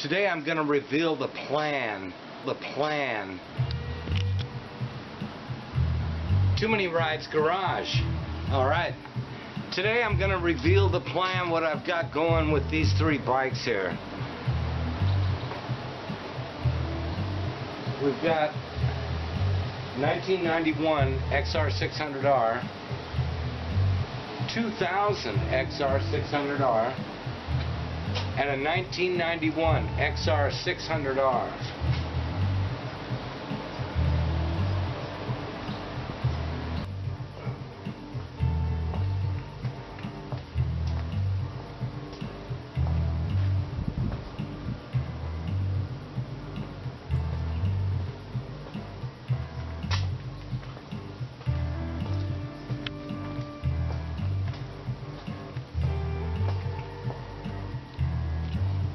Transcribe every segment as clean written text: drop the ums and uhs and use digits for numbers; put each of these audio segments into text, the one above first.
Today I'm going to reveal the plan. Too Many Rides Garage. Alright. Today I'm going to reveal the plan, what I've got going with these three bikes here. We've got 1991 XR600R, 2000 XR600R, and a 1991 XR600R.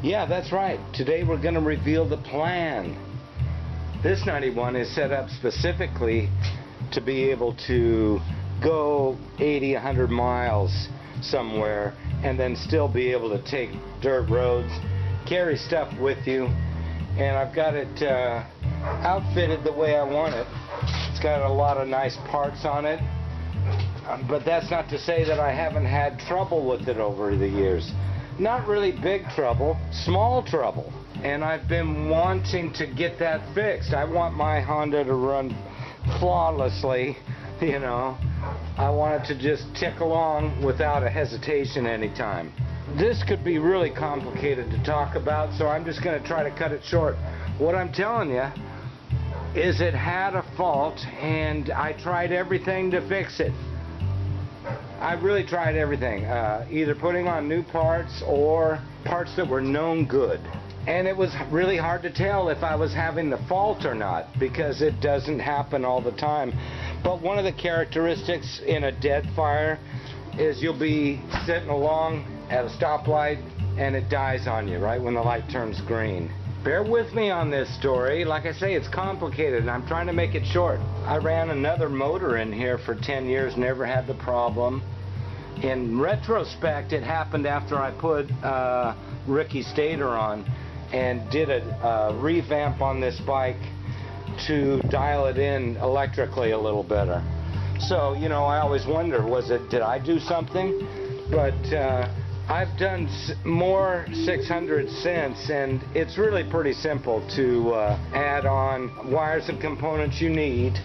Yeah, that's right. Today we're going to reveal the plan. This 91 is set up specifically to be able to go 80, 100 miles somewhere and then still be able to take dirt roads, carry stuff with you. And I've got it outfitted the way I want it. It's got a lot of nice parts on it. But that's not to say that I haven't had trouble with it over the years. Not really big trouble, small trouble. And I've been wanting to get that fixed. I want my Honda to run flawlessly, you know. I want it to just tick along without a hesitation anytime. This could be really complicated to talk about, so I'm just going to try to cut it short. What I'm telling you is it had a fault, and I tried everything to fix it. I really tried everything, either putting on new parts or parts that were known good. And it was really hard to tell if I was having the fault or not, because it doesn't happen all the time. But one of the characteristics in a dead fire is you'll be sitting along at a stoplight and it dies on you right when the light turns green. Bear with me on this story. Like I say, it's complicated and I'm trying to make it short. I ran another motor in here for 10 years, never had the problem. In retrospect, it happened after I put Ricky Stator on and did a revamp on this bike to dial it in electrically a little better. So, you know, I always wonder, did I do something? But I've done more 600 since, and it's really pretty simple to add on wires and components you need.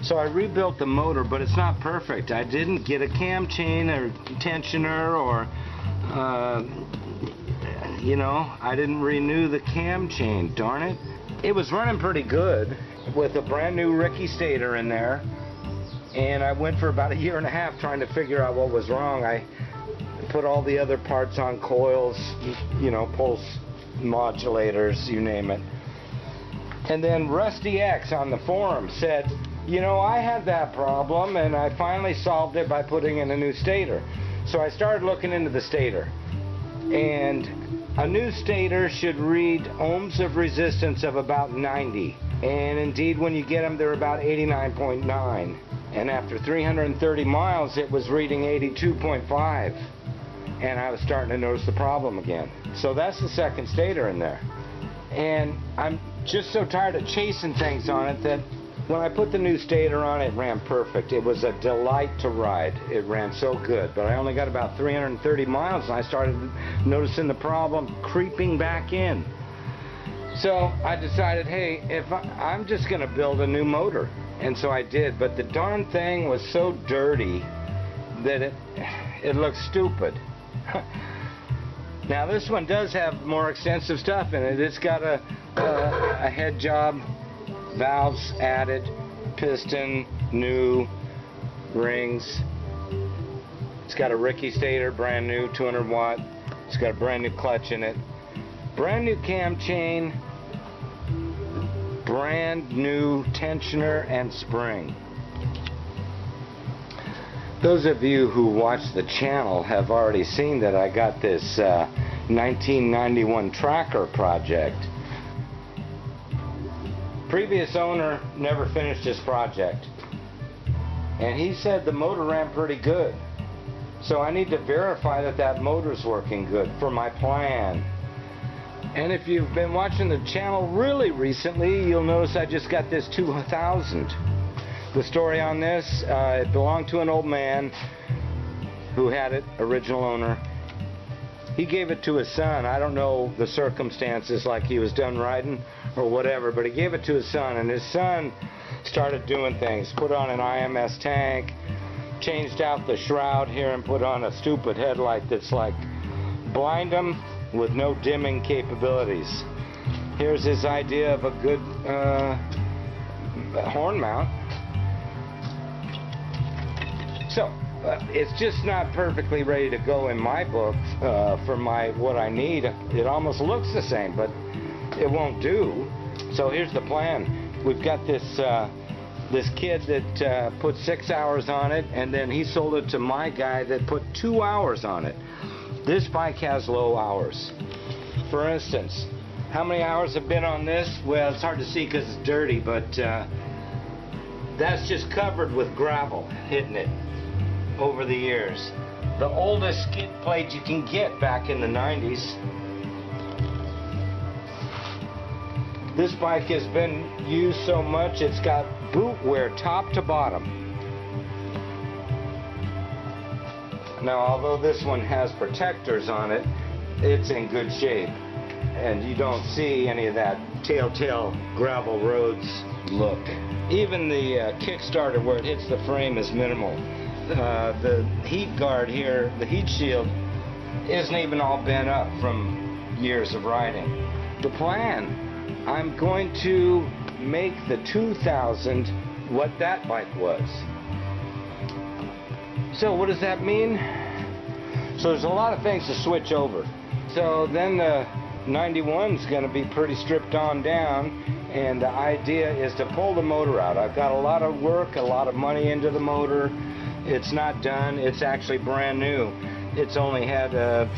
So I rebuilt the motor, but it's not perfect. I didn't get a cam chain or tensioner or, you know, I didn't renew the cam chain, darn it. It was running pretty good with a brand new Ricky Stator in there, and I went for about a year and a half trying to figure out what was wrong. I put all the other parts on, coils, you know, pulse modulators, you name it. And then Rusty X on the forum said, you know, I had that problem and I finally solved it by putting in a new stator. So I started looking into the stator. And a new stator should read ohms of resistance of about 90. And indeed, when you get them, they're about 89.9. And after 330 miles, it was reading 82.5. And I was starting to notice the problem again. So that's the second stator in there. And I'm just so tired of chasing things on it that when I put the new stator on, it ran perfect. It was a delight to ride. It ran so good. But I only got about 330 miles and I started noticing the problem creeping back in. So I decided, hey, I'm just going to build a new motor. And so I did. But the darn thing was so dirty that it looked stupid. Now this one does have more extensive stuff in it. It's got a head job, valves added, piston, new, rings. It's got a Ricky Stator, brand new, 200 watt. It's got a brand new clutch in it. Brand new cam chain, brand new tensioner and spring. Those of you who watch the channel have already seen that I got this 1991 tracker project. Previous owner never finished his project, and he said the motor ran pretty good. So I need to verify that that motor's working good for my plan. And if you've been watching the channel really recently, you'll notice I just got this 2000. The story on this, it belonged to an old man who had it, original owner. He gave it to his son. I don't know the circumstances, like he was done riding or whatever, but he gave it to his son, and his son started doing things. Put on an IMS tank, changed out the shroud here, and put on a stupid headlight that's like blind them with no dimming capabilities. Here's his idea of a good horn mount. So it's just not perfectly ready to go in my book for what I need. It almost looks the same, but it won't do. So here's the plan. We've got this kid that put 6 hours on it, and then he sold it to my guy that put 2 hours on it. This bike has low hours. For instance, how many hours have been on this? Well, it's hard to see because it's dirty, but that's just covered with gravel hitting it over the years. The oldest skid plate you can get back in the 90s. This bike has been used so much it's got boot wear top to bottom. Now, although this one has protectors on it, it's in good shape, and you don't see any of that telltale gravel roads look. Even the Kickstarter where it hits the frame is minimal. The heat guard here, the heat shield, isn't even all bent up from years of riding. The plan, I'm going to make the 2000 what that bike was. So what does that mean? So there's a lot of things to switch over. So then the 91's going to be pretty stripped on down, and the idea is to pull the motor out. I've got a lot of work, a lot of money into the motor. It's not done. It's actually brand new. It's only had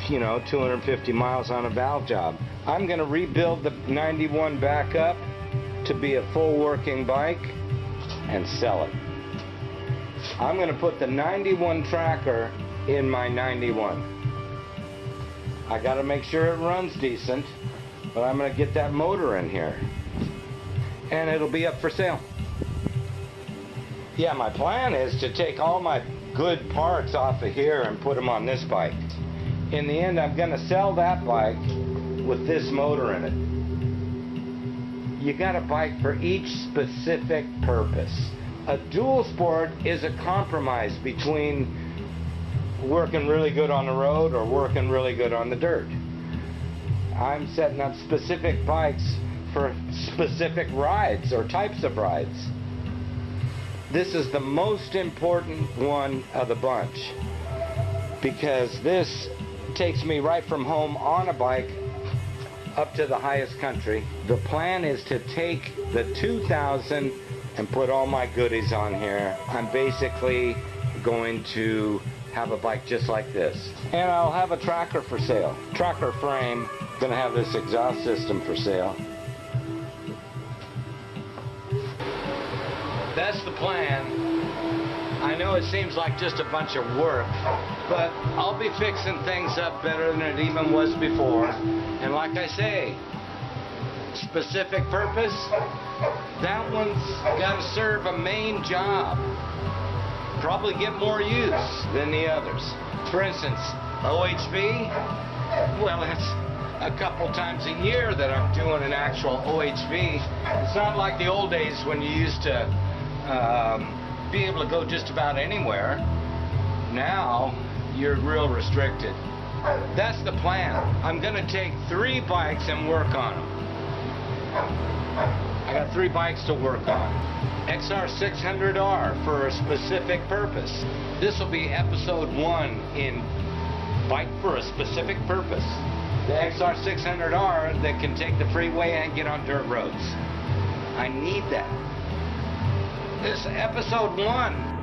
250 miles on a valve job. I'm going to rebuild the 91 back up to be a full working bike and sell it. I'm going to put the 91 tracker in my 91. I got to make sure it runs decent, but I'm going to get that motor in here, and it'll be up for sale. Yeah, my plan is to take all my good parts off of here and put them on this bike. In the end, I'm going to sell that bike with this motor in it. You got a bike for each specific purpose. A dual sport is a compromise between working really good on the road or working really good on the dirt. I'm setting up specific bikes for specific rides or types of rides. This is the most important one of the bunch, because this takes me right from home on a bike up to the highest country. The plan is to take the 2000 and put all my goodies on here. I'm basically going to have a bike just like this. And I'll have a tracker for sale. Tracker frame. Gonna have this exhaust system for sale. That's the plan. I know it seems like just a bunch of work, but I'll be fixing things up better than it even was before. And like I say, specific purpose, that one's got to serve a main job. Probably get more use than the others. For instance, OHV, well, it's a couple times a year that I'm doing an actual OHV. It's not like the old days when you used to be able to go just about anywhere. Now you're real restricted. That's the plan. I'm going to take 3 bikes and work on them. I got 3 bikes to work on. XR600R for a specific purpose. This will be episode 1 in Bike for a Specific Purpose. The XR600R that can take the freeway and get on dirt roads. I need that. This is episode 1.